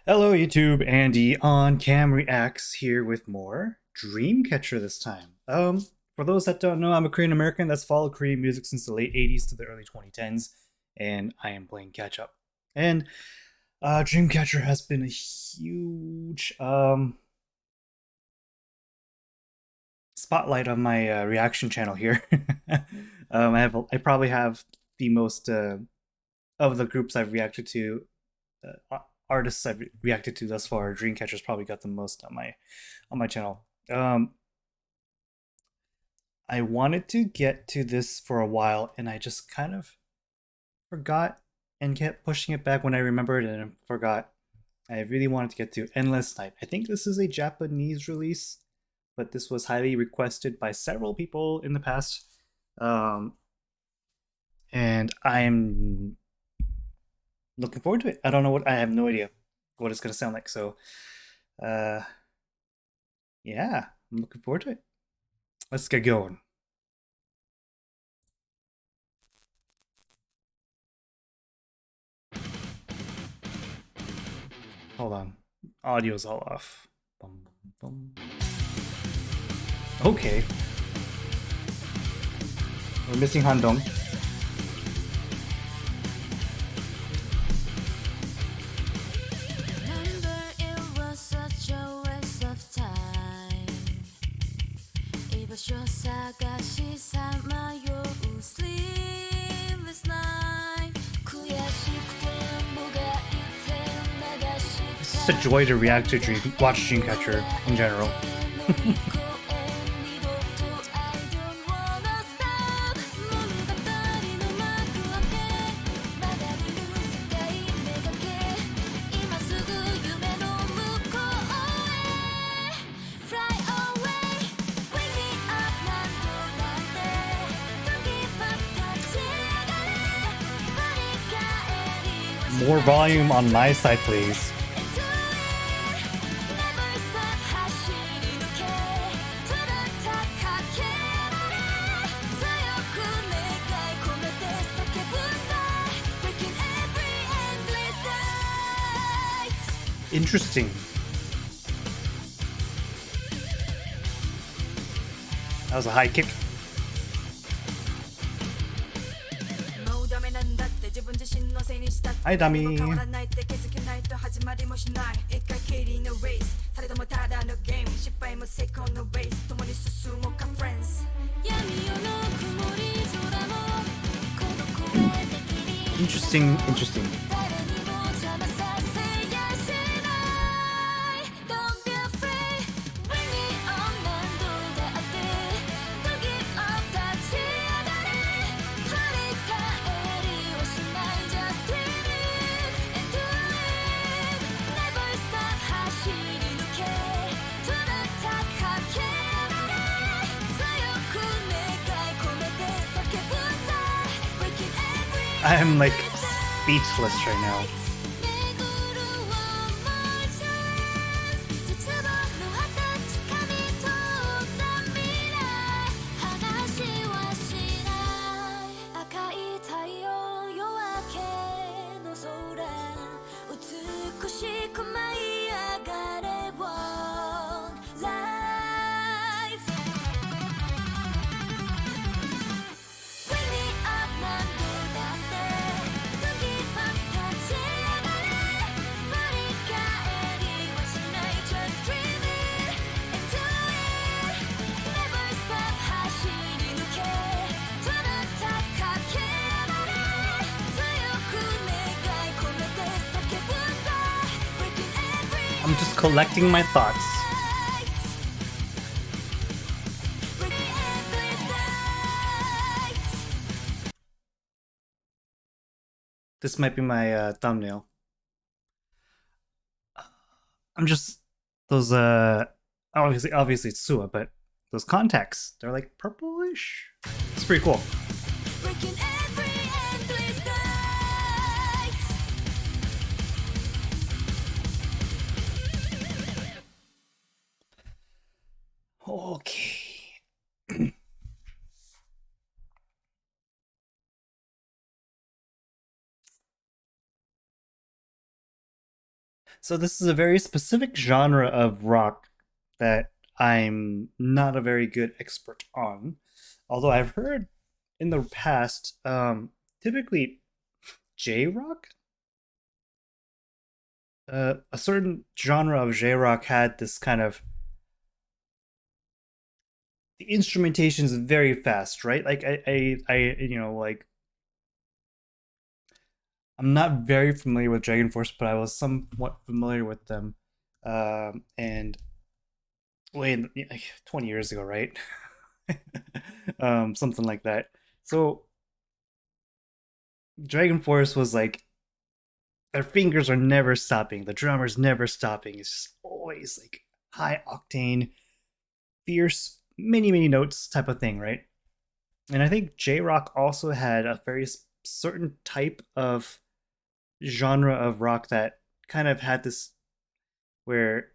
Hello YouTube, Andy on Cam Reacts here with more Dreamcatcher this time. For those that don't know, I'm a Korean American that's followed Korean music since the late 80s to the early 2010s, and I am playing catch up. And Dreamcatcher has been a huge spotlight on my reaction channel here. I probably have the most of the groups I've reacted to, artists I've reacted to thus far. Dreamcatcher's probably got the most on my channel. I wanted to get to this for a while, and I just kind of forgot and kept pushing it back when I remembered and I forgot. I really wanted to get to Endless Night. I think this is a Japanese release, but this was highly requested by several people in the past. Um, and I'm looking forward to it. I have no idea what it's going to sound like. So, uh, yeah, I'm looking forward to it. Let's get going. Hold on. Audio's all off. Bum, bum, bum. Okay. We're missing Handong. It's a joy to react to watch Dreamcatcher in general. More volume on my side, please. Interesting. That was a high kick. Hi, dummy. Interesting. I'm like speechless right now. I'm just collecting my thoughts. This might be my thumbnail. I'm just those obviously it's Sua, but those contacts, they're like purplish. It's pretty cool. Okay. So this is a very specific genre of rock that I'm not a very good expert on. Although I've heard in the past, typically J rock, a certain genre of J rock had this kind of the instrumentation is very fast, right? Like like I'm not very familiar with Dragon Force, but I was somewhat familiar with them. And wait, like 20 years ago, right? Something like that. So Dragon Force was like their fingers are never stopping, the drummer's never stopping. It's just always like high octane, fierce, many notes type of thing, right? And I think J Rock also had a very certain type of genre of rock that kind of had this where,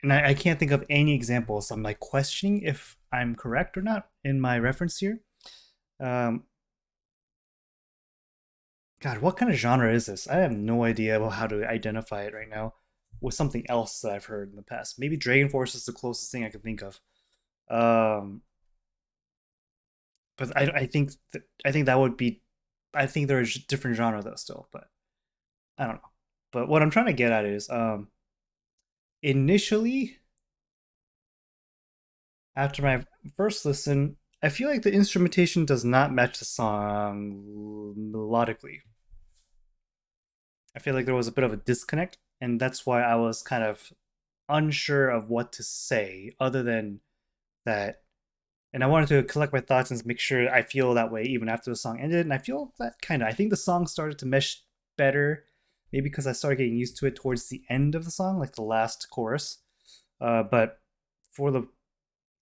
and I can't think of any examples. So I'm like questioning if I'm correct or not in my reference here. Um, God, what kind of genre is this? I have no idea about how to identify it right now with something else that I've heard in the past. Maybe Dragon Force is the closest thing I can think of. Um, but I think that would be. I think there's different genre though still, but I don't know. But what I'm trying to get at is, initially after my first listen, I feel like the instrumentation does not match the song melodically. I feel like there was a bit of a disconnect, and that's why I was kind of unsure of what to say other than that. And I wanted to collect my thoughts and make sure I feel that way even after the song ended. And I feel that kind of, I think the song started to mesh better, maybe because I started getting used to it towards the end of the song, like the last chorus. But for the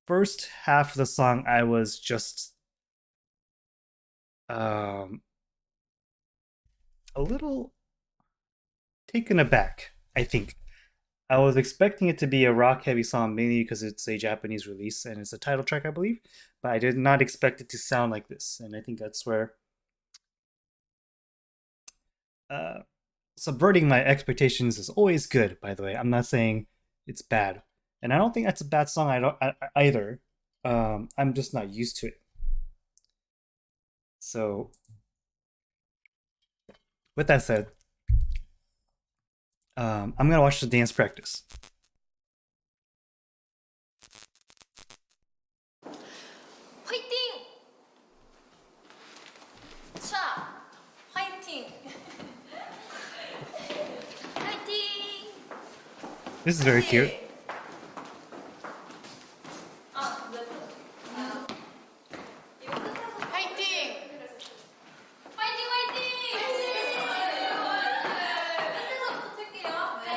first half of the song, I was just um, a little taken aback, I think. I was expecting it to be a rock heavy song mainly because it's a Japanese release and it's a title track, I believe. But I did not expect it to sound like this. And I think that's where uh, subverting my expectations is always good, by the way. I'm not saying it's bad. And I don't think that's a bad song either. I'm just not used to it. So, with that said, I'm going to watch the dance practice. 화이팅! 차! 화이팅! 화이팅! This is very cute. 네. 아, 네. 이거 끝나고 화이팅! 화이팅 화이팅! 끝에서 붙을게요. 네.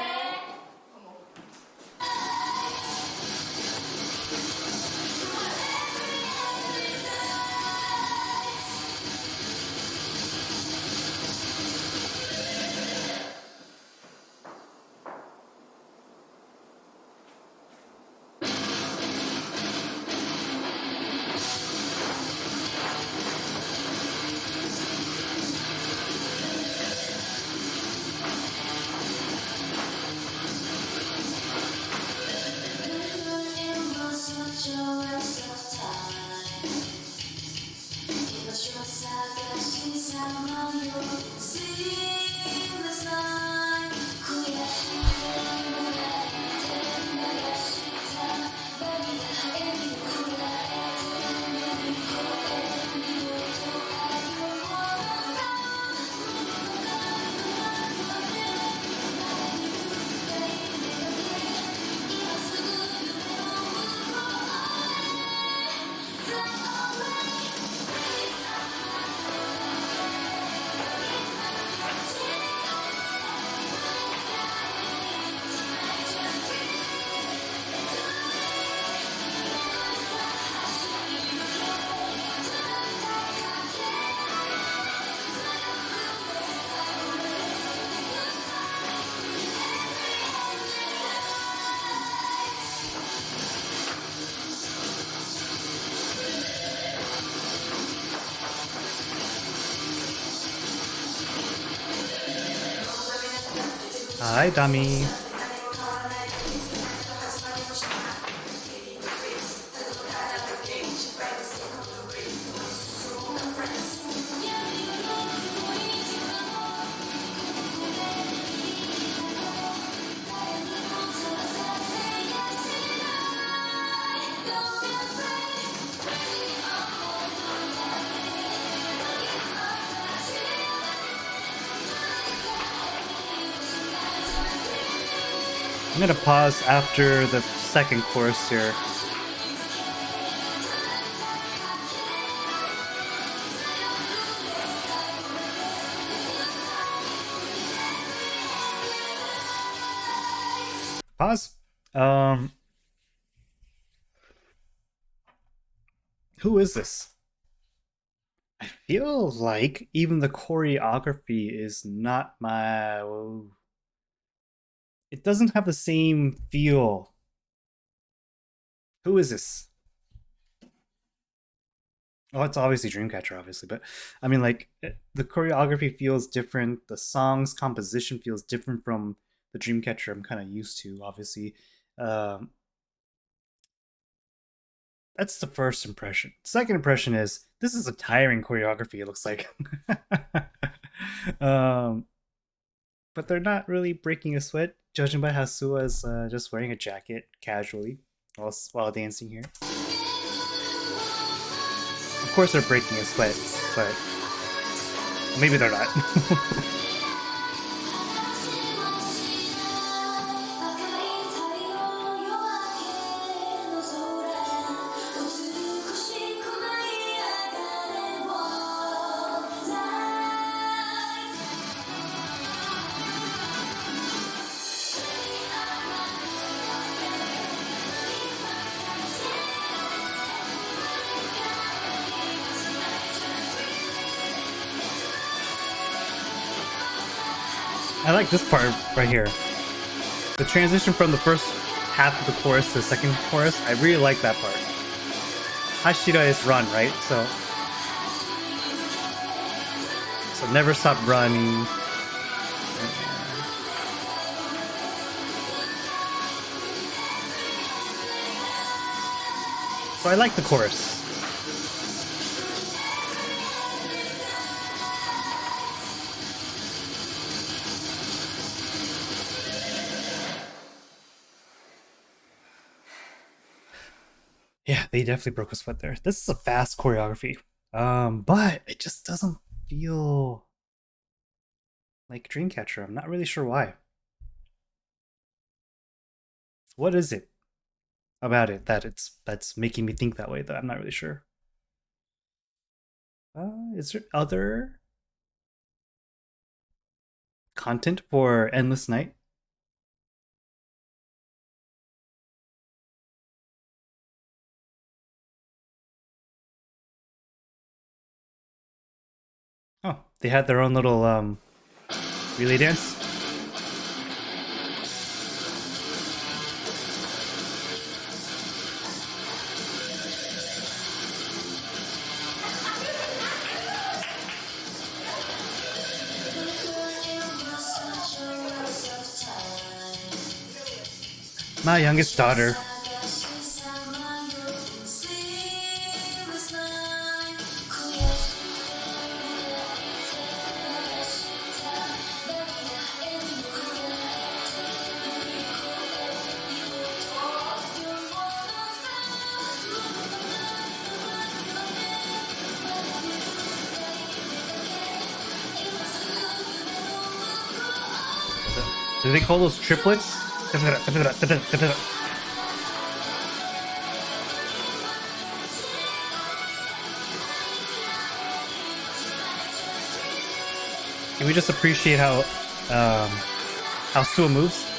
Hi, Dami. I'm gonna pause after the second chorus here. Pause. Who is this? I feel like even the choreography is not my. It doesn't have the same feel. Who is this? Oh, it's obviously Dreamcatcher, obviously, but I mean, like the choreography feels different. The song's composition feels different from the Dreamcatcher I'm kind of used to. Obviously, um, that's the first impression. Second impression is this is a tiring choreography. It looks like, um, but they're not really breaking a sweat, judging by how Sua is just wearing a jacket casually while dancing here. Of course, they're breaking a sweat, but maybe they're not. I like this part right here. The transition from the first half of the chorus to the second chorus, I really like that part. Hashira is run, right? So never stop running. So I like the chorus. Yeah, they definitely broke a sweat there. This is a fast choreography. But it just doesn't feel like Dreamcatcher. I'm not really sure why. What is it about it that's making me think that way? That I'm not really sure. Is there other content for Endless Night? Oh, they had their own little relay dance. My youngest daughter. Do they call those triplets? Can we just appreciate how Sua moves?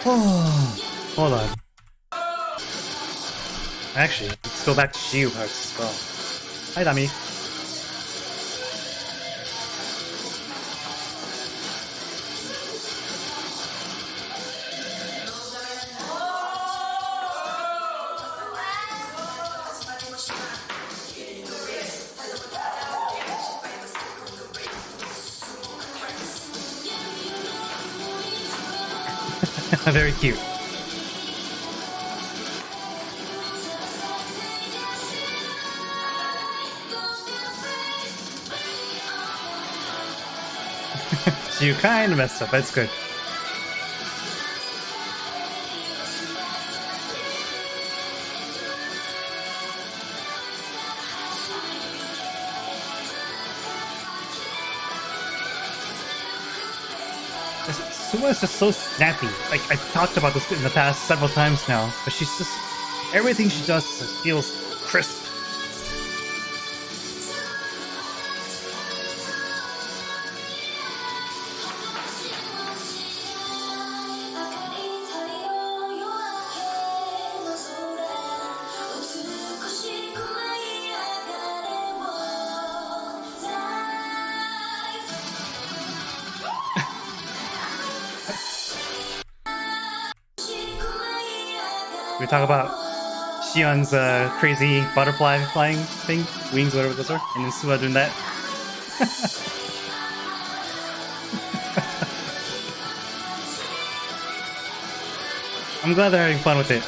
Oh, hold on. Actually, let's go back to Shiyu parts as well. Hi, Dami. Very cute. So you kind of messed up. That's good. Suma's just so snappy. Like I've talked about this in the past several times now, but she's just everything she does just feels crisp. We talk about Shion's crazy butterfly flying thing, wings, whatever those are, and then Sua doing that. I'm glad they're having fun with it.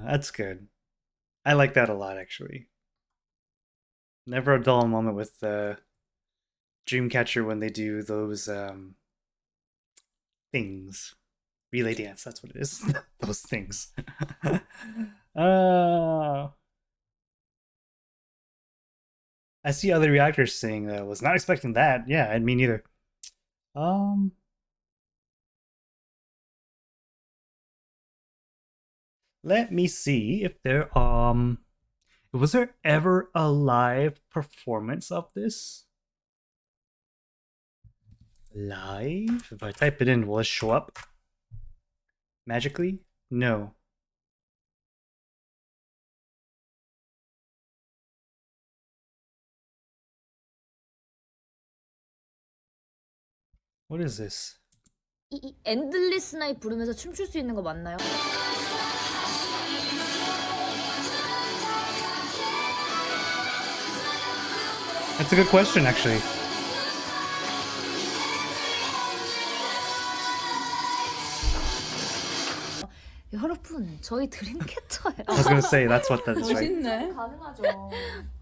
That's good. I like that a lot, actually. Never a dull moment with Dreamcatcher when they do those things. Relay dance, that's what it is. Those things. uh, I see other reactors saying that was not expecting that. Yeah, and me neither. Um, Let me see if there was there ever a live performance of this? Live? If I type it in, will it show up magically? No. What is this? 이 엔들리스 나이 부르면서 춤출 수 있는 거 맞나요? That's a good question, actually. 여러분, 저희 드림캐쳐예요. I was gonna say that's what that is, right? 멋있네. 가능하죠.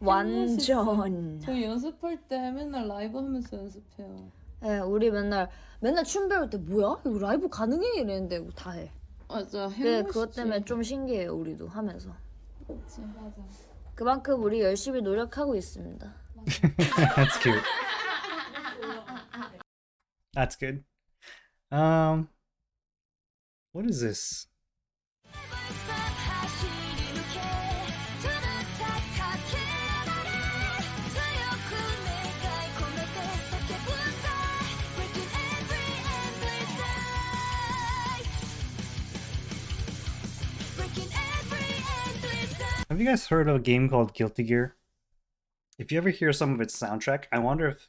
완전. 저희 연습할 때 맨날 라이브 하면서 연습해요. 네, 우리 맨날 춤 배울 때 뭐야? 이거 라이브 가능해? 이랬는데 다 해. 맞아. 네, 그것 때문에 좀 신기해요, 우리도 하면서. 맞아. 그만큼 우리 열심히 노력하고 있습니다. That's cute. That's good. What is this? Have you guys heard of a game called Guilty Gear? If you ever hear some of its soundtrack, I wonder if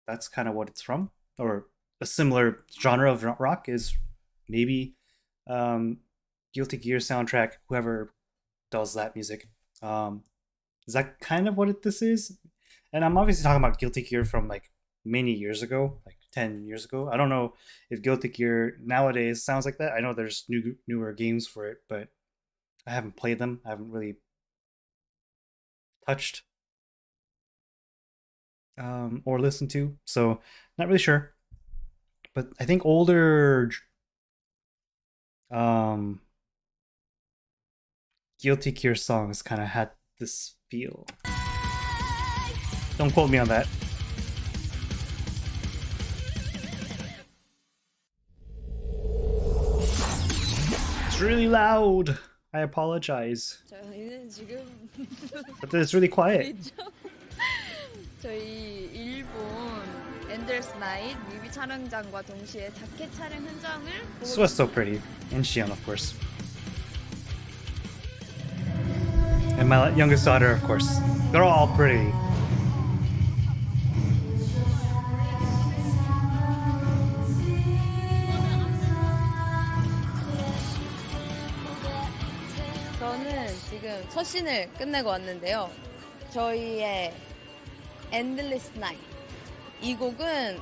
that's kind of what it's from, or a similar genre of rock is maybe Guilty Gear soundtrack. Whoever does that music, is that kind of what this is? And I'm obviously talking about Guilty Gear from like many years ago, like 10 years ago. I don't know if Guilty Gear nowadays sounds like that. I know there's newer games for it, but I haven't played them. I haven't really touched or listened to, so not really sure. But I think older um, Guilty Gear songs kind of had this feel. Don't quote me on that. It's really loud. I apologize. 저희는 지금 But it's really quiet. 저희 일본 엔더스 나잇 뮤비 촬영장과 동시에 자켓 촬영 현장을 This was so pretty. And Shion, of course. And my youngest daughter, of course. They're all pretty. 저는 지금 첫 씬을 끝내고 왔는데요. 저희의 Endless Night 이 곡은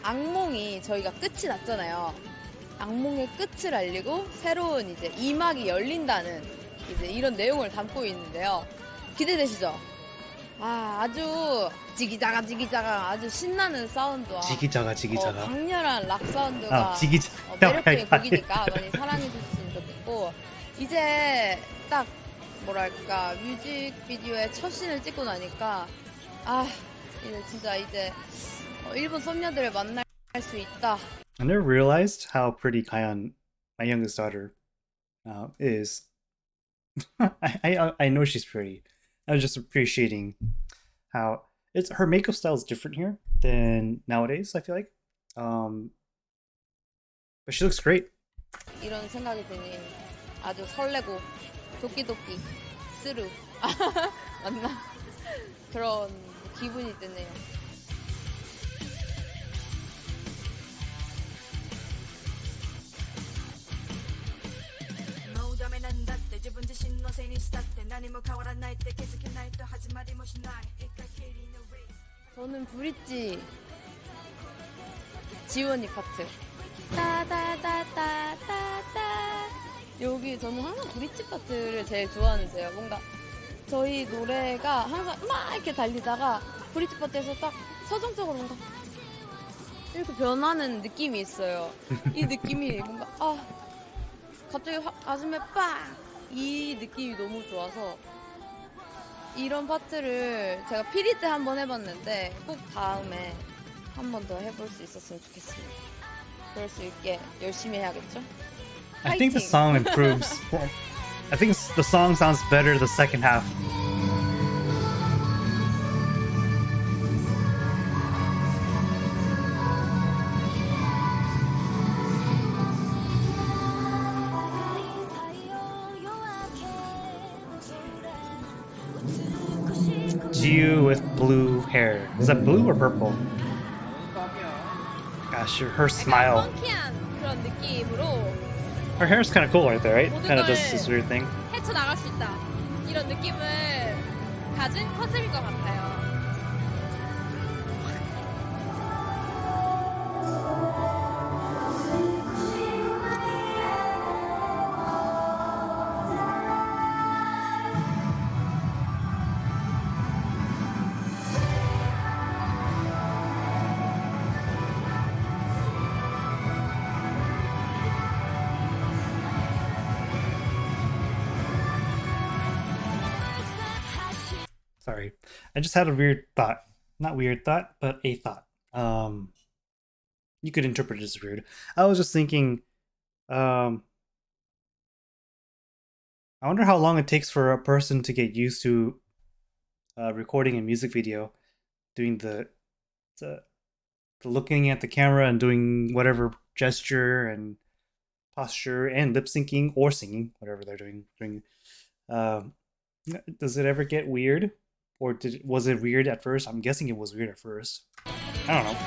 악몽이 저희가 끝이 났잖아요. 악몽의 끝을 알리고 새로운 이제 2막이 열린다는 이제 이런 내용을 담고 있는데요. 기대되시죠? 아주 지기자가 지기자가 아주 신나는 사운드와 지기자가 지기자가. 강렬한 락 사운드가 지기자. 매력적인 곡이니까 많이 사랑해 주셨으면 좋겠고 이제 딱 뭐랄까 뮤직비디오의 첫 씬을 찍고 나니까 이제 진짜 이제 일본 썸녀들을 만날 수 있다. I never realized how pretty Kayan, my youngest daughter, is. I know she's pretty. I was just appreciating how her makeup style is different here than nowadays. I feel like, but she looks great. 이런 생각이 드니 아주 설레고 도끼도끼 스루 맞나 그런 기분이 드네요. 저는 브릿지 지원이 파트 따다다다다다 여기 저는 항상 브릿지 파트를 제일 좋아하는데요. 뭔가 저희 노래가 항상 막 이렇게 달리다가 브릿지 파트에서 딱 서정적으로 뭔가 이렇게 변하는 느낌이 있어요. 이 느낌이 뭔가 갑자기 확 가슴에 빡! 이 느낌이 너무 좋아서 이런 파트를 제가 피리 때 한번 해봤는데 꼭 다음에 한 번 더 해볼 수 있었으면 좋겠습니다. 그럴 수 있게 열심히 해야겠죠? I think the song improves. Well, I think the song sounds better the second half. Jiu with blue hair. Is that blue or purple? Gosh, her smile. 펑키한 그런 느낌으로 Her hair's kind of cool right there, right? 모든 Kind of 걸 does this weird thing. 헤쳐나갈 수 있다. 이런 느낌을 가진 컨셉인 것 같아요. Sorry. I just had a weird thought. Not weird thought, but a thought. You could interpret it as weird. I was just thinking, I wonder how long it takes for a person to get used to recording a music video, doing the looking at the camera and doing whatever gesture and posture and lip syncing or singing, whatever they're doing. Does it ever get weird? Or was it weird at first? I'm guessing it was weird at first. I don't know.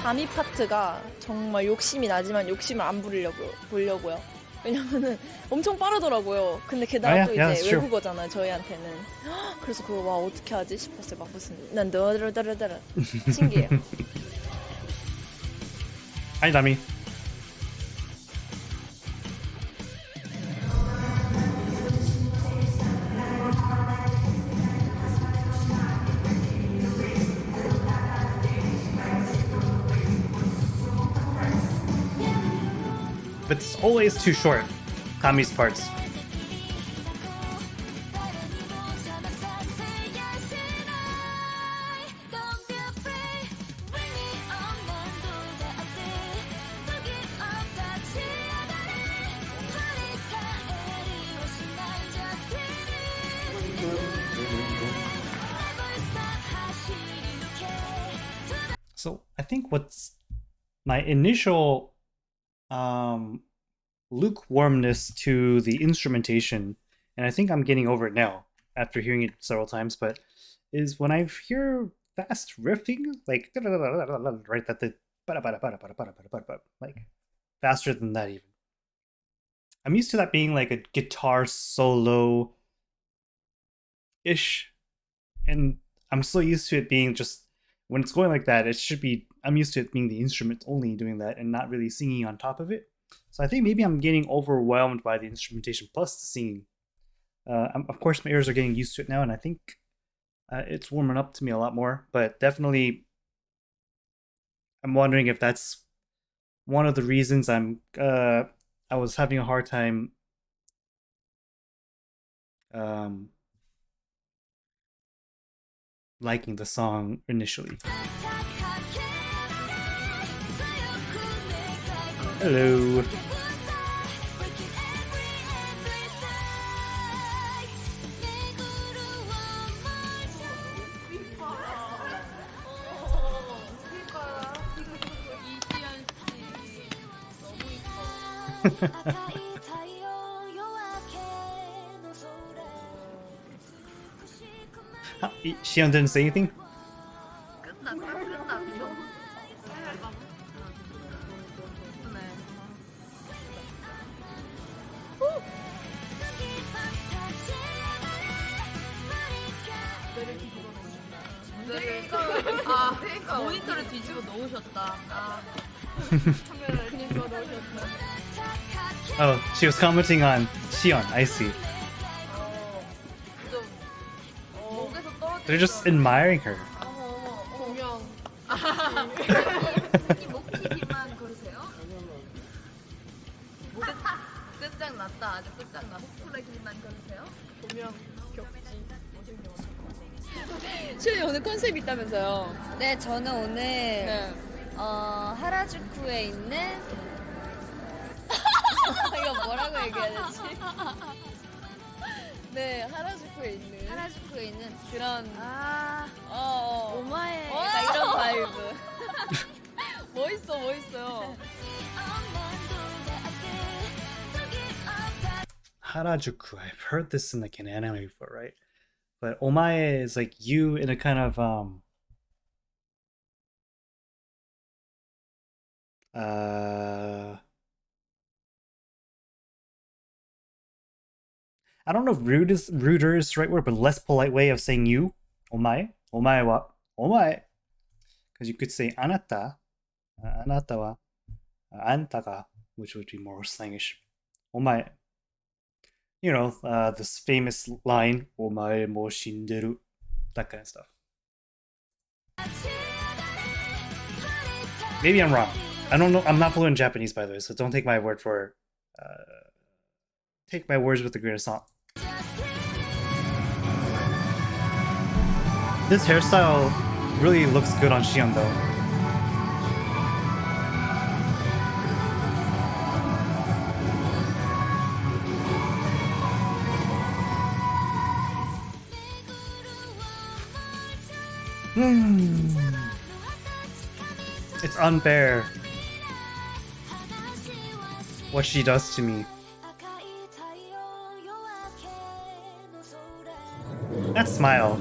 다미 파트가 정말 욕심이 나지만 욕심을 안 보려고요. 왜냐면은 엄청 빠르더라고요. 근데 게다가 또 이제 that's true. 외국어잖아요, 저희한테는. 그래서 그거 와 어떻게 하지 싶었어요. 막 무슨 난 너르르르르 신기해요. Hi, Dami. it's always too short. Kami's parts. So I think what's my initial lukewarmness to the instrumentation, and I think I'm getting over it now after hearing it several times, but is when I hear fast riffing, like right at the like faster than that even. I'm used to that being like a guitar solo ish, and I'm so used to it being just when it's going like that, it should be. I'm used to it being the instrument only doing that and not really singing on top of it. So I think maybe I'm getting overwhelmed by the instrumentation plus the singing. Of course, my ears are getting used to it now, and I think it's warming up to me a lot more. But definitely, I'm wondering if that's one of the reasons I was having a hard time um, liking the song initially. Hello. Xion didn't say anything? 아, 모니터를 뒤집어 놓으셨다. 아. 뒤집어 놓으셨다. Oh, she was commenting on Xion, I see. 목에서 떨어져. They're just admiring her. 조명. 목튀기만 걸으세요? 끝장났다. 아주 끝장났어. 플래기만 걸으세요? 조명, 격지, 실이 오늘 컨셉이 있다면서요? 네, 저는 오늘 네. 하라주쿠에 있는 이거 뭐라고 얘기해야 되지? 네, 하라주쿠에 있는 하라주쿠에 있는 그런 오마에 와! 약간 이런 바이브. 멋있어, 멋있어요. Harajuku, I've heard this in like an anime before, right? But omae is like you in a kind of I don't know if ruder is the right word, but less polite way of saying you. Omae. Omae wa omae. Because you could say anata. Anata wa anta ga, which would be more slangish. Omae. You know, this famous line, omae mo shinderu. That kind of stuff. Maybe I'm wrong. I don't know. I'm not fluent in Japanese, by the way, so don't take my word for take my words with a grain of salt. This hairstyle really looks good on Xion, though. It's unfair what she does to me. That smile.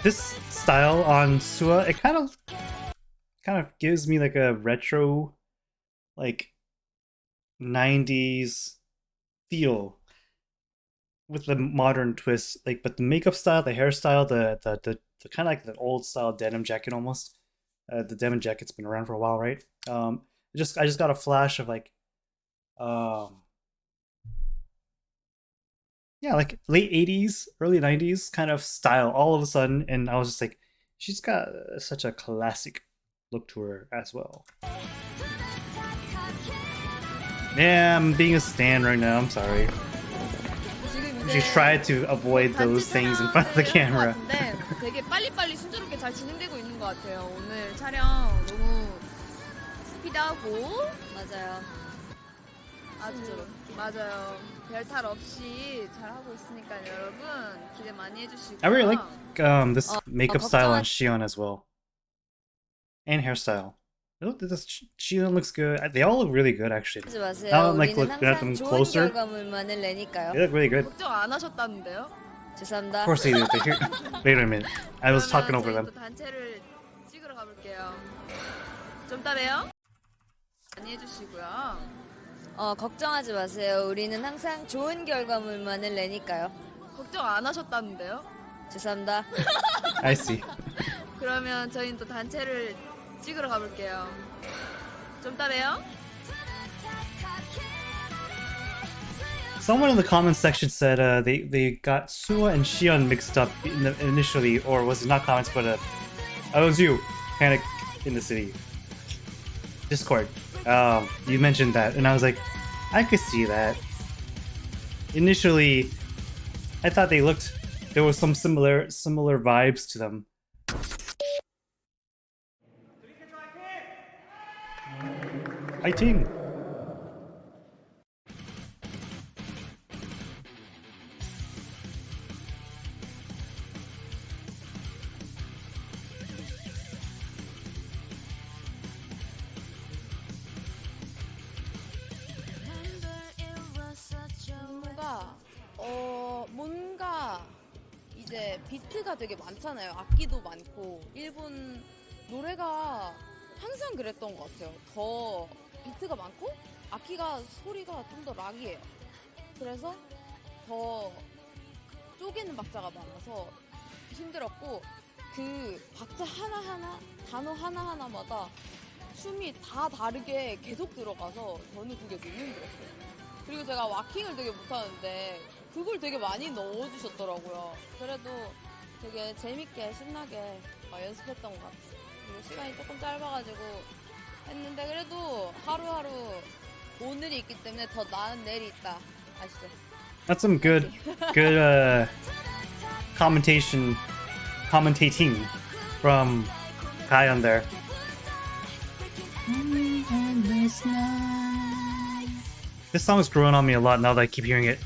This style on Sua, it kind of gives me like a retro, like 90s feel with the modern twist. Like, but the makeup style, the hairstyle, the kind of like the old style denim jacket almost. the denim jacket's been around for a while, right? I just got a flash of like, yeah, like late 80s, early 90s kind of style all of a sudden, and I was just like, she's got such a classic look to her as well. Yeah, I'm being a stan right now. I'm sorry. 지금 She tried to avoid those things in front of the camera. 되게 빨리빨리 순조롭게 잘 진행되고 있는 것 같아요. 오늘 촬영 너무 스피드하고 맞아요. 아주 맞아요. 별탈 없이 잘 하고 있으니까 여러분 기대 많이 해주시고. I really like this makeup style on 걱정하- Shion as well, and hairstyle. This Shion looks good. They all look really good actually. 하지 마세요. Now I'm like 우리는 looking at them 항상 좋은 closer. 결과물만을 내니까요. They look really good. 걱정 안 하셨다는데요? 죄송합니다. Of course they do. Wait a minute. I was talking over 그러면 them. 저희 또 단체를 찍으러 가볼게요. 좀 따래요? 많이 해주시고요. 걱정하지 마세요. 우리는 항상 좋은 결과물만을 내니까요. 걱정 안 하셨다는데요? 죄송합니다. I see. 그러면 저희는 또 단체를 찍으러 가볼게요. 좀 따래요? Someone in the comments section said they got Suwa and Shion mixed up initially, or was it not comments, but it was you, Panic in the City. Discord. You mentioned that, and I was like, I could see that. Initially, I thought there was some similar vibes to them. Fighting. 뭔가 이제 비트가 되게 많잖아요. 악기도 많고 일본 노래가 항상 그랬던 것 같아요. 더 비트가 많고 악기가 소리가 좀 더 락이에요. 그래서 더 쪼개는 박자가 많아서 힘들었고 그 박자 하나하나 단어 하나하나마다 춤이 다 다르게 계속 들어가서 저는 그게 너무 힘들었어요. 그리고 제가 와킹을 되게 못하는데 그걸 되게 많이 넣어주셨더라고요. 그래도 되게 재밌게 신나게 연습했던 것 같아요. 그리고 시간이 조금 짧아가지고 했는데 그래도 하루하루 오늘이 있기 때문에 더 나은 내일이 있다. 아시죠? That's some good commentating from Kai on there. This song is growing on me a lot now that I keep hearing it.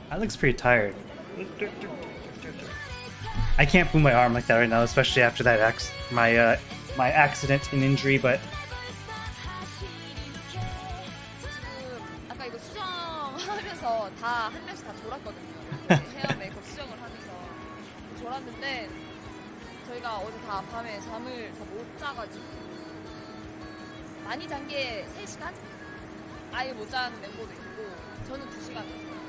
That looks pretty tired. I can't move my arm like that right now, especially after that my accident and injury. But 지금 아까 이거 수정하면서 다 한 명씩 다 졸았거든요. 헤어 메이크업 수정을 하면서 졸았는데 저희가 어제 다 밤에 잠을 다 못 자가지고 많이 잔 게 3시간? 아예 못 자는 멤버도 있고 저는 2시간 잤어요.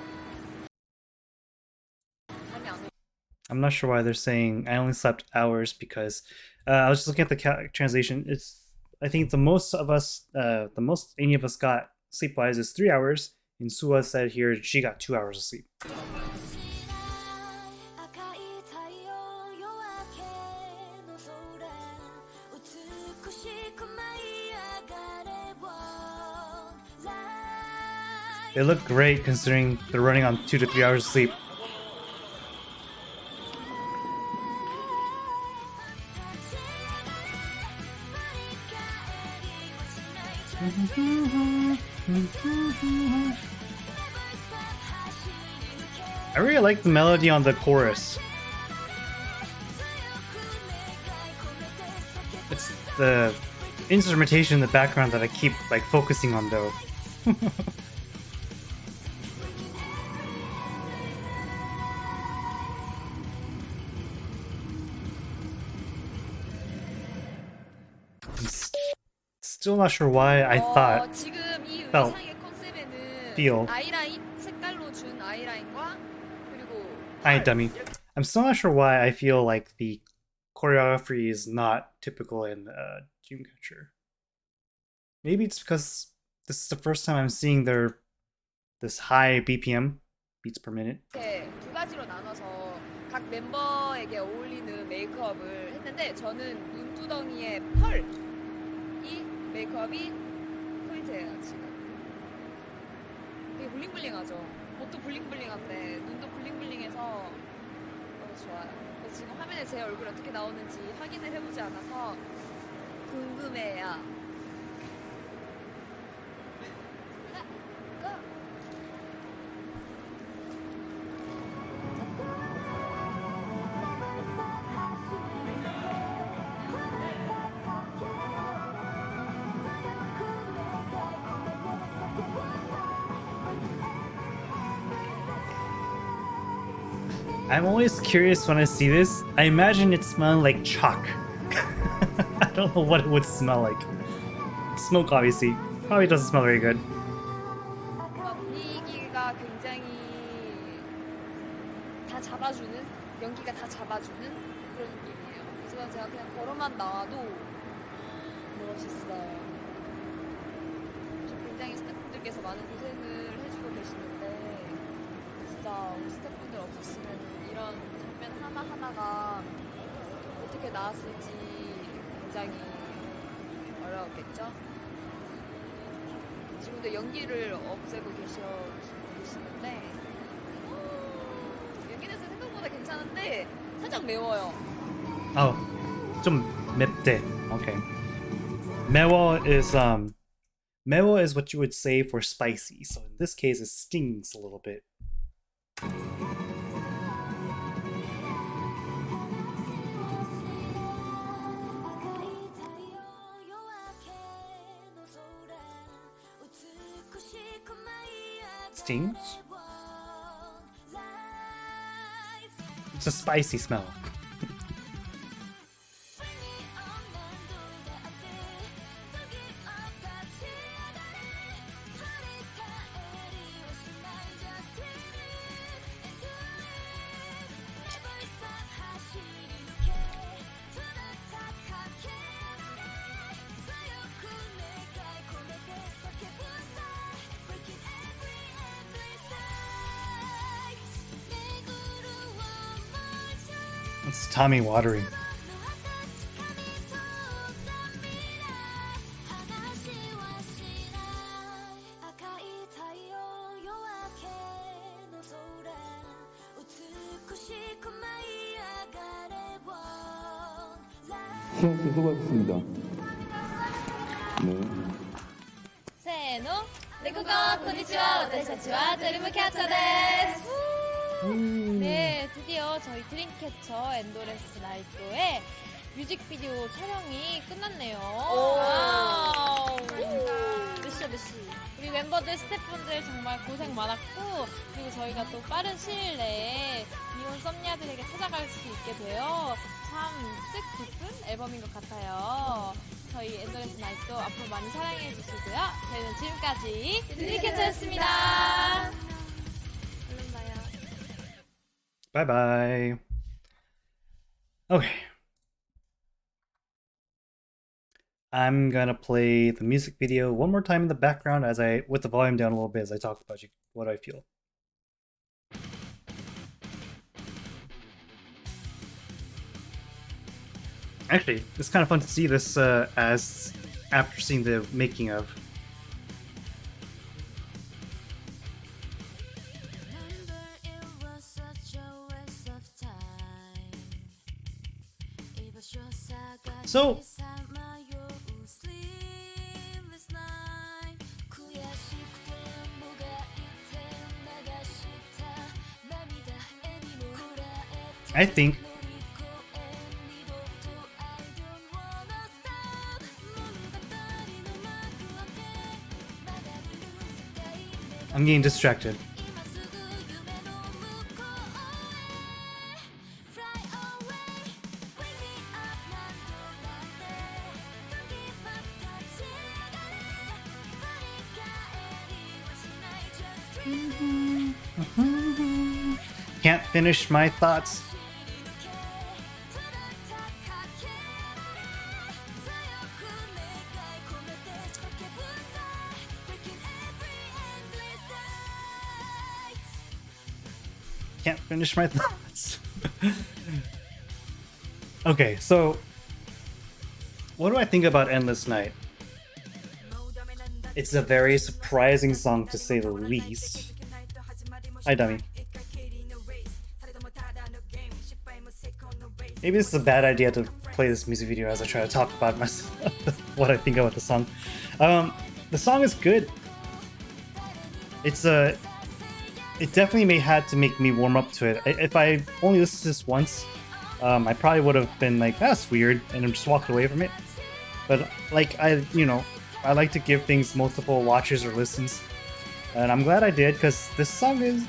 잠이 안 오고 I'm not sure why they're saying I only slept hours because I was just looking at the translation. I think the most any of us got sleep wise is 3 hours. And Suwa said here she got 2 hours of sleep. They look great considering they're running on 2 to 3 hours of sleep. I really like the melody on the chorus. the instrumentation in the background that I keep like focusing on though. Still not sure why I thought 지금 이 felt 의상의 컨셉에는 feel 아이라인 색깔로 준 아이라인과 그리고 hi 펄 dummy. 이렇게 I'm still not sure why I feel like the choreography is not typical in Dreamcatcher. Maybe it's because this is the first time I'm seeing this high BPM beats per minute. 두 가지로 나눠서 각 멤버에게 어울리는 메이크업을 했는데 저는 눈두덩이에 펄이 메이크업이 포인트예요 지금. 되게 블링블링하죠. 옷도 블링블링한데 눈도 블링블링해서 너무 좋아요. 근데 지금 화면에 제 얼굴이 어떻게 나오는지 확인을 해보지 않아서 궁금해요. I'm always curious when I see this. I imagine it smelling like chalk. I don't know what it would smell like. Smoke, obviously. Probably doesn't smell very good. 분위기가 굉장히 다 잡아주는, 연기가 다 잡아주는 그런 느낌이에요. 그래서 제가 그냥 걸어만 나와도 멋있어요. 굉장히 스태프분들께서 많은 고생을 해주고 계시는데 진짜 우리 스태프분들 없었으면 이런 장면 하나하나가 어떻게 나왔을지 굉장히 어려웠겠죠? 지금도 연기를 없애고 계시는데 연기는 생각보다 괜찮은데 살짝 매워요. Oh, 좀 맵대. Okay. 매워 is what you would say for spicy. So in this case, it stings a little bit. Stings? It's a spicy smell. It's Tommy watering. 시험수 수고하셨습니다. 네. 세노 네코코 konnichiwa 와타시타치와 드림캐쳐 데스. 네, 드디어 저희 드림캐쳐 엔도레스 나이토의 뮤직비디오 촬영이 끝났네요. 와우. 몇 시? 우리 멤버들, 스태프분들 정말 고생 많았고, 그리고 저희가 또 빠른 시일 내에 이온 썸녀들에게 찾아갈 수 있게 되어 참 뜻깊은 앨범인 것 같아요. 저희 엔더레스 나이토 앞으로 많이 사랑해 주시고요. 저희는 지금까지 드림캐쳐였습니다. 얼른 봐요. Bye bye. Okay. I'm gonna play the music video one more time in the background with the volume down a little bit as I talk about what I feel. Actually, it's kind of fun to see this as after seeing the making of. So, I think I'm getting distracted. Can't finish my thoughts. Can't finish my thoughts. Okay, so what do I think about Endless Night? It's a very surprising song to say the least. Hi, dummy. Maybe this is a bad idea to play this music video as I try to talk about myself, what I think about the song. The song is good. It definitely may had to make me warm up to it. If I only listened to this once, I probably would have been like, that's weird, and I'm just walking away from it. But like I like to give things multiple watches or listens, and I'm glad I did because this song is.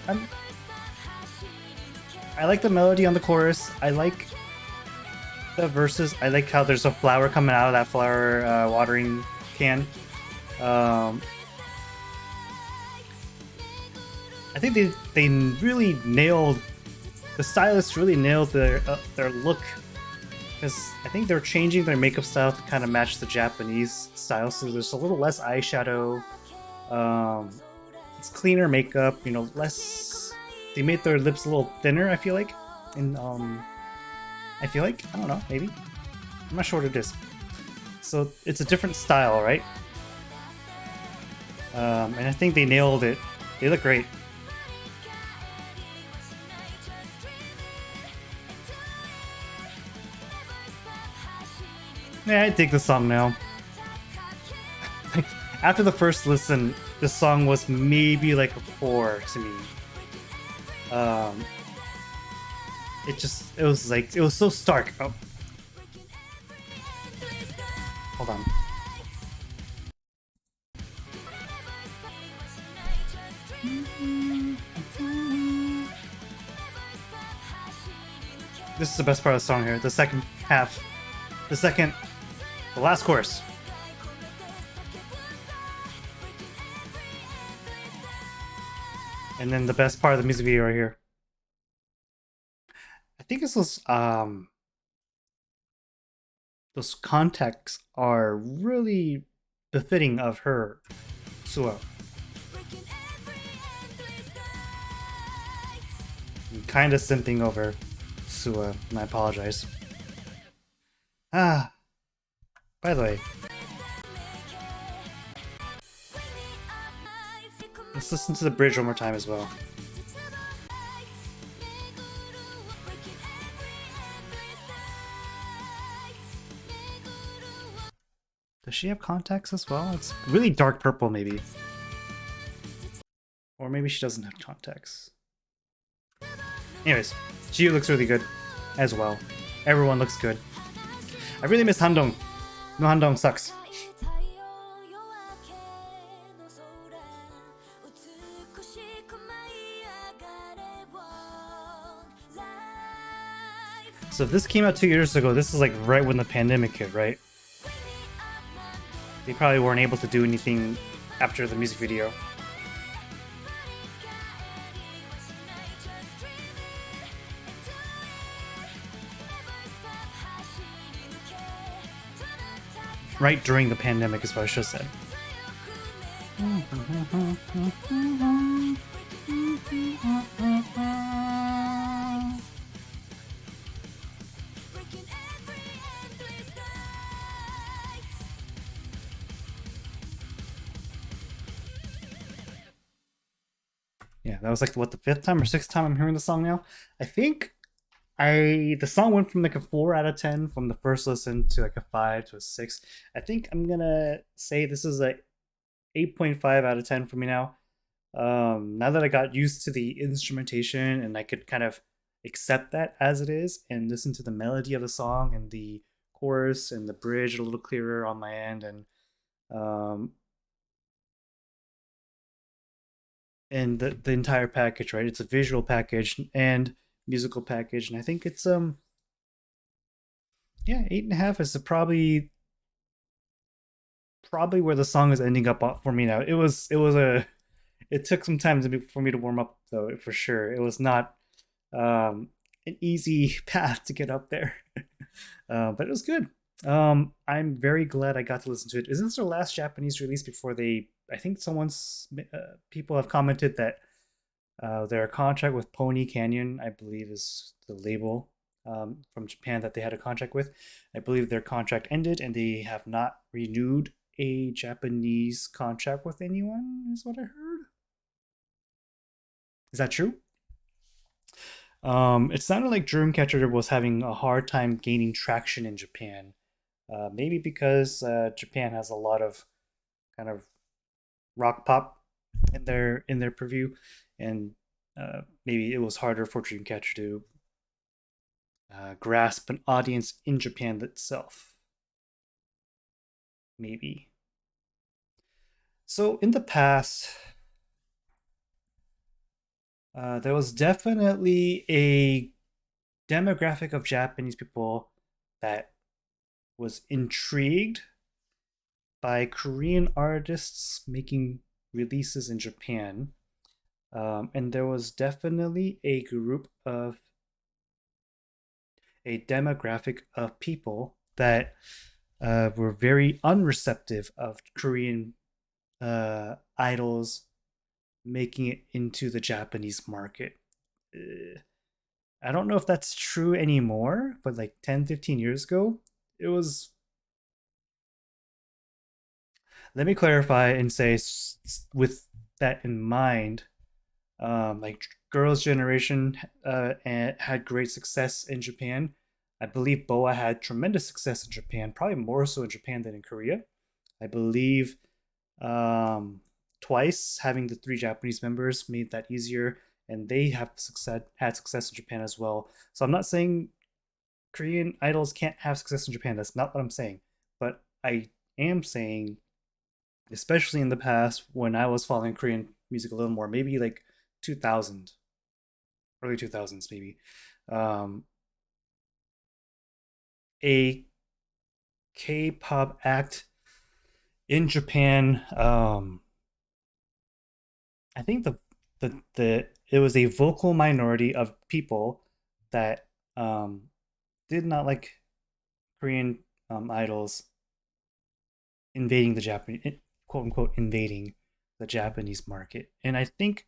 I like the melody on the chorus. I like the verses. I like how there's a flower coming out of that flower watering can. I think they really nailed, the stylists really nailed their look, because I think they're changing their makeup style to kind of match the Japanese style, so there's a little less eyeshadow. It's cleaner makeup, less. They made their lips a little thinner, I feel like, and I don't know, maybe, I'm not sure what it is. So it's a different style, right? And I think they nailed it. They look great. Yeah, I dig the song now. After the first listen, the song was maybe like a 4 to me. It was so stark. Oh. Hold on. This is the best part of the song here. The second half. The last chorus. And then the best part of the music video right here. I think this was those contacts are really befitting of her, Suo. I'm kind of simping over Suo, and I apologize. By the way, let's listen to the bridge one more time as well. Does she have contacts as well? It's really dark purple, maybe. Or maybe she doesn't have contacts. Anyways, she looks really good as well. Everyone looks good. I really miss Handong. No, Handong sucks. So if this came out 2 years ago, this is like right when the pandemic hit, right? They probably weren't able to do anything after the music video. Right during the pandemic is what I should have said. Yeah, that was like what, the 5th time or 6th time I'm hearing the song now. I think the song went from like a 4 out of 10 from the first listen to like a 5 to a 6. I think I'm gonna say this is a 8.5 out of 10 for me now. Now that I got used to the instrumentation and I could kind of accept that as it is and listen to the melody of the song and the chorus and the bridge a little clearer on my end, and and the entire package, right? It's a visual package and musical package, and I think it's yeah, 8.5 is probably where the song is ending up for me now. It was a it took some time for me to warm up though, for sure. It was not um an easy path to get up there. But it was good. I'm very glad I got to listen to it. Isn't this their last Japanese release before they? I think people have commented that their contract with Pony Canyon, I believe, is the label from Japan that they had a contract with. I believe their contract ended and they have not renewed a Japanese contract with anyone, is what I heard. Is that true? It sounded like Dreamcatcher was having a hard time gaining traction in Japan. Maybe because Japan has a lot of kind of rock pop in their purview, and maybe it was harder for Dreamcatcher to grasp an audience in Japan itself. Maybe. So in the past, there was definitely a demographic of Japanese people that was intrigued by Korean artists making releases in Japan. And there was definitely a demographic of people that were very unreceptive of Korean idols making it into the Japanese market. I don't know if that's true anymore, but like 10, 15 years ago, it was. Let me clarify and say, with that in mind, like Girls' Generation had great success in Japan. I believe Boa had tremendous success in Japan, probably more so in Japan than in Korea. I believe Twice having the three Japanese members made that easier, and they have had success in Japan as well. So I'm not saying Korean idols can't have success in Japan. That's not what I'm saying. But I am saying, especially in the past when I was following Korean music a little more, maybe like 2000, early 2000s, maybe. Um, a K-pop act in Japan. I think the it was a vocal minority of people that did not like Korean idols invading the Japanese, quote unquote, invading the Japanese market, and I think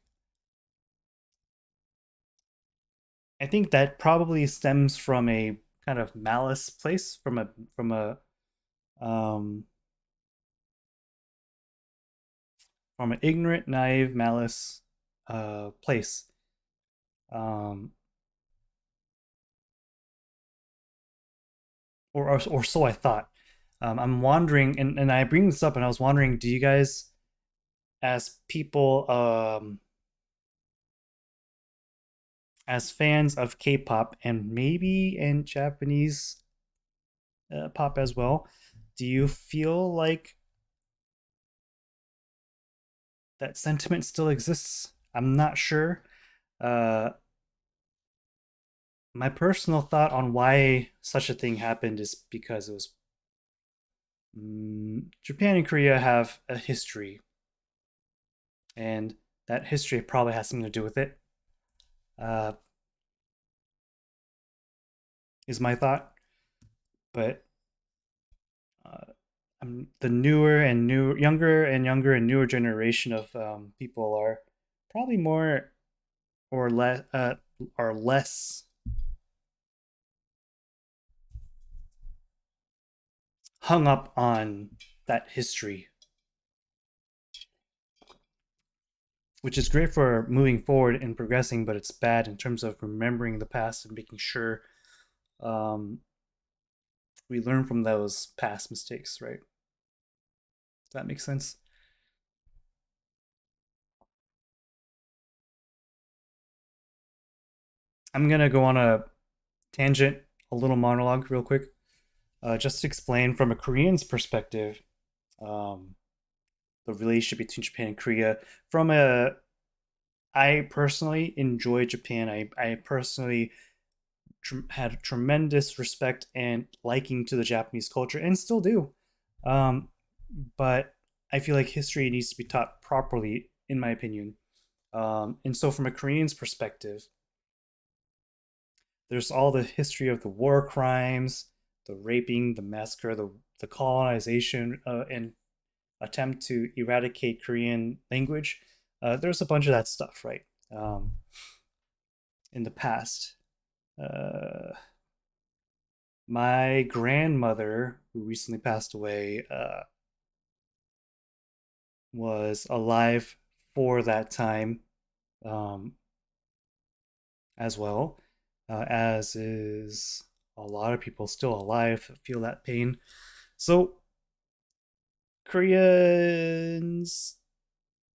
that probably stems from a kind of malice place, um, from an ignorant, naive, malice place. Um, or so I thought. I'm wondering, and I bring this up, and I was wondering, do you guys, as people, as fans of K-pop and maybe in Japanese pop as well, do you feel like that sentiment still exists? I'm not sure. Uh, my personal thought on why such a thing happened is because it was Japan and Korea have a history, and that history probably has something to do with it. Uh, is my thought, but the newer and younger and newer generation of people are probably more or less are less hung up on that history, which is great for moving forward and progressing, but it's bad in terms of remembering the past and making sure um, we learn from those past mistakes, right? Does that make sense? I'm gonna go on a tangent, a little monologue, real quick, just to explain from a Korean's perspective um, the relationship between Japan and Korea from a I personally enjoy Japan. I personally had tremendous respect and liking to the Japanese culture, and still do. Um, but I feel like history needs to be taught properly, in my opinion. And so, from a Korean's perspective, there's all the history of the war crimes, the raping, the massacre, the colonization, and attempt to eradicate Korean language. There's a bunch of that stuff, right? Um, in the past. Uh, my grandmother, who recently passed away, was alive for that time um, as well, as is a lot of people still alive that feel that pain. So, Koreans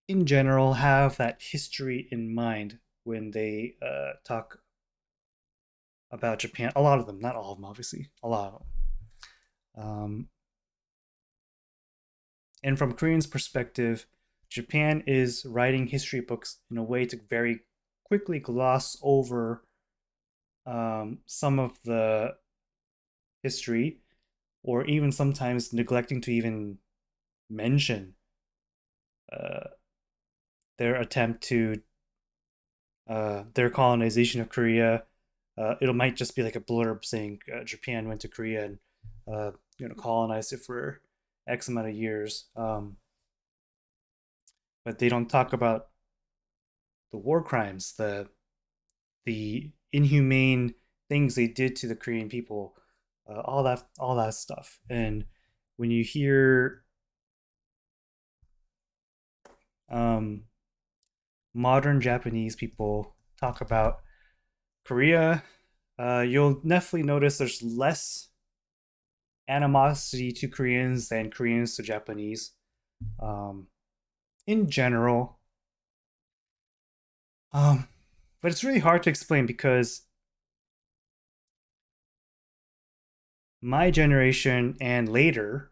in general have that history in mind when they talk about Japan. A lot of them, not all of them, obviously, a lot of them. And from Koreans' perspective, Japan is writing history books in a way to very quickly gloss over some of the history, or even sometimes neglecting to even mention uh, their attempt to their colonization of Korea. It might just be like a blurb saying Japan went to Korea and colonized it for X amount of years, but they don't talk about the war crimes, the inhumane things they did to the Korean people, all that stuff. And when you hear um, modern Japanese people talk about Korea, you'll definitely notice there's less animosity to Koreans than Koreans to Japanese. Um, in general, um, but it's really hard to explain because my generation and later,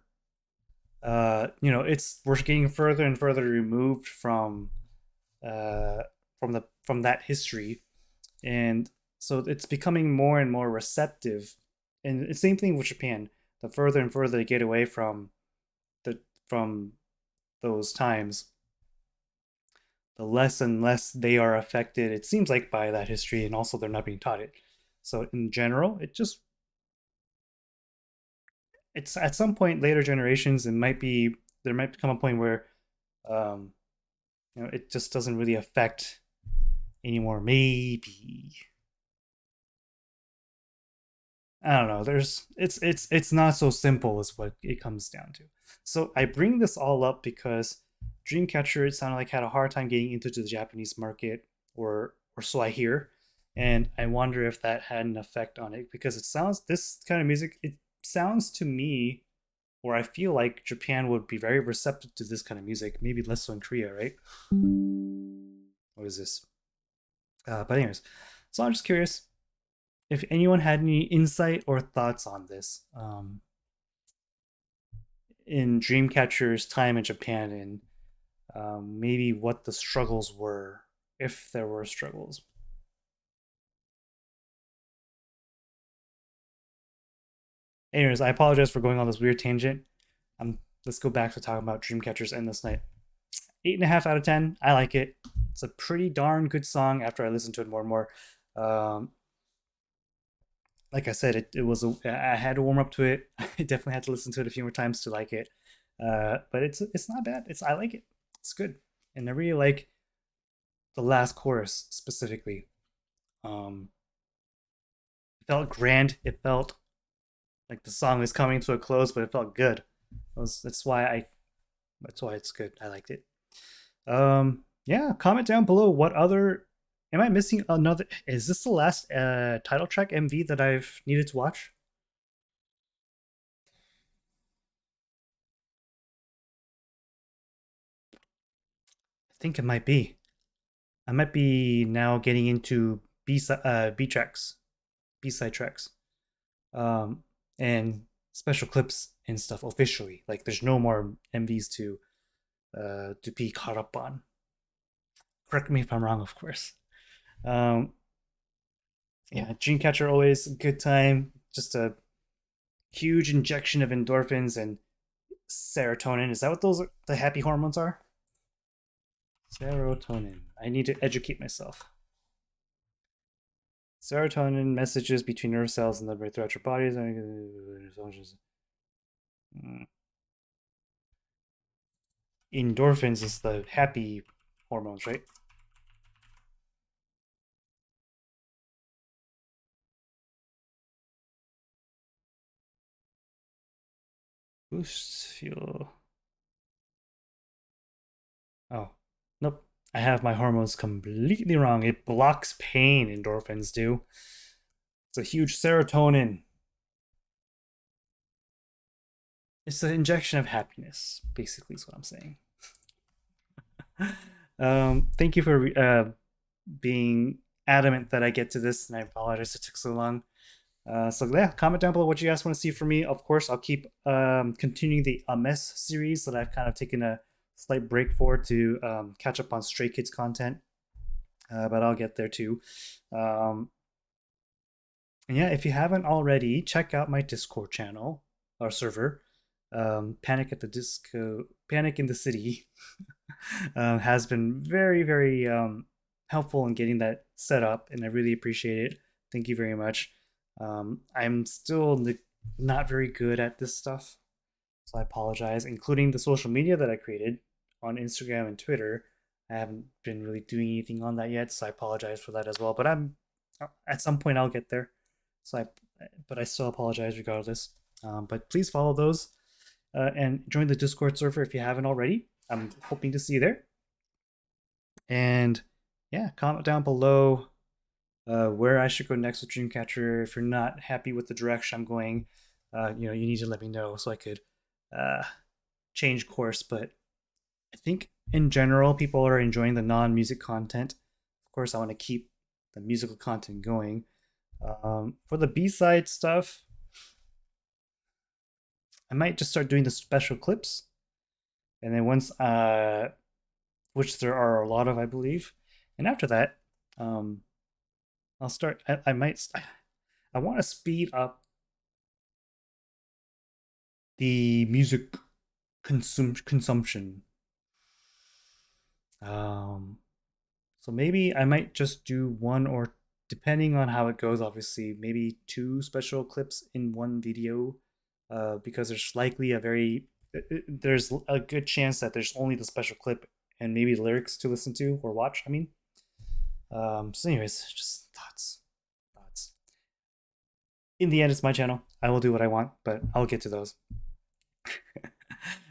it's we're getting further and further removed uh, from that history, and so it's becoming more and more receptive. And the same thing with Japan. The further and further they get away the from those times, the less and less they are affected. It seems like by that history, and also they're not being taught it. So in general, it's at some point later generations, it might be there might come a point where um, it just doesn't really affect anymore. Maybe I don't know. It's not so simple as what it comes down to. So I bring this all up because Dreamcatcher, it sounded like, had a hard time getting into the Japanese market, or so I hear, and I wonder if that had an effect on it because it sounds this kind of music. It sounds to me, or I feel like Japan would be very receptive to this kind of music. Maybe less so in Korea, right? What is this? But anyways, so I'm just curious if anyone had any insight or thoughts on this in Dreamcatcher's time in Japan, and maybe what the struggles were, if there were struggles. Anyways, I apologize for going on this weird tangent. Let's go back to talking about Dreamcatcher's Endless Night. 8.5 out of 10. I like it. It's a pretty darn good song after I listen to it more and more. Um, like I said, I had to warm up to it. I definitely had to listen to it a few more times to like it. But it's not bad. I like it. It's good, and I really like the last chorus specifically. Um, it felt grand. It felt like the song was coming to a close, but it felt good. That's why it's good. I liked it. Yeah, comment down below what other am I missing another is this the last title track MV that I've needed to watch? I think it might be. I might be now getting into B tracks, B side tracks, um, and special clips and stuff officially. Like there's no more MVs to be caught up on. Correct me if I'm wrong, of course. Um, yeah, Dreamcatcher always a good time. Just a huge injection of endorphins and serotonin. Is that what those the happy hormones are? Serotonin. I need to educate myself. Serotonin messages between nerve cells and the brain throughout your body. Endorphins is the happy hormones, right? Boosts fuel. Oh, nope. I have my hormones completely wrong. It blocks pain, endorphins do. It's a huge serotonin. It's an injection of happiness, basically, is what I'm saying. Thank you for being adamant that I get to this, and I apologize it took so long. So yeah, comment down below what you guys want to see from me. Of course, I'll keep continuing the A Mess series that I've kind of taken a slight break for to catch up on Stray Kids content, but I'll get there too. And yeah, if you haven't already, check out my Discord channel or server. Panic at the Disco, Panic in the City, has been very helpful in getting that set up, and I really appreciate it. Thank you very much. I'm still not very good at this stuff, so I apologize, including the social media that I created on Instagram and Twitter. I haven't been really doing anything on that yet, so I apologize for that as well. But I'm at some point I'll get there. So but I still apologize regardless. But please follow those and join the Discord server if you haven't already. I'm hoping to see you there. And yeah, comment down below where I should go next with Dreamcatcher. If you're not happy with the direction I'm going, you need to let me know so I could change course. But I think in general, people are enjoying the non-music content. Of course, I want to keep the musical content going. For the B-side stuff, I might just start doing the special clips, and then once, which there are a lot of, I believe, and after that, I'll start. I might. I want to speed up the music consumption. Um, so maybe I might just do one or, depending on how it goes, obviously, maybe two special clips in one video, because there's likely there's a good chance that there's only the special clip and maybe lyrics to listen to or watch. I mean, so anyways, just thoughts. In the end, it's my channel. I will do what I want, but I'll get to those.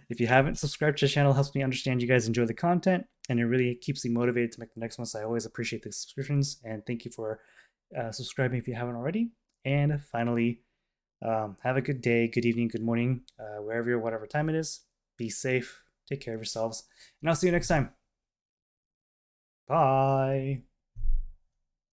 If you haven't subscribed to the channel, it helps me understand you guys enjoy the content, and it really keeps me motivated to make the next one. So I always appreciate the subscriptions, and thank you for subscribing if you haven't already. And finally, have a good day, good evening, good morning, wherever you're, whatever time it is. Be safe, take care of yourselves, and I'll see you next time. Bye.